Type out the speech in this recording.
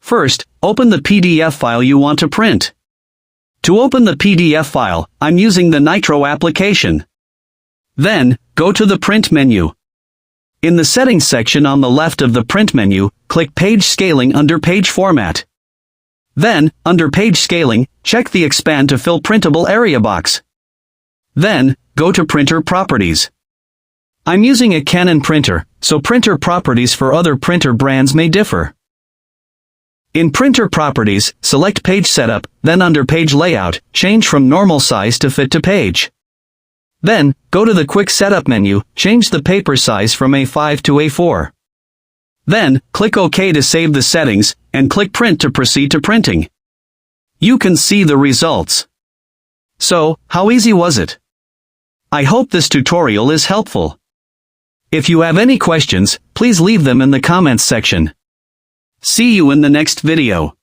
First, open the PDF file you want to print. To open the PDF file, I'm using the Nitro application. Then, go to the Print menu. In the Settings section on the left of the Print menu, click Page Scaling under Page Format. Then, under Page Scaling, check the Expand to Fill Printable Area box. Then, go to Printer Properties. I'm using a Canon printer, so printer properties for other printer brands may differ. In Printer Properties, select Page Setup, then under Page Layout, change from normal size to fit to page. Then, go to the Quick Setup menu, change the paper size from A5 to A4. Then, click OK to save the settings, and click Print to proceed to printing. You can see the results. So, how easy was it? I hope this tutorial is helpful. If you have any questions, please leave them in the comments section. See you in the next video.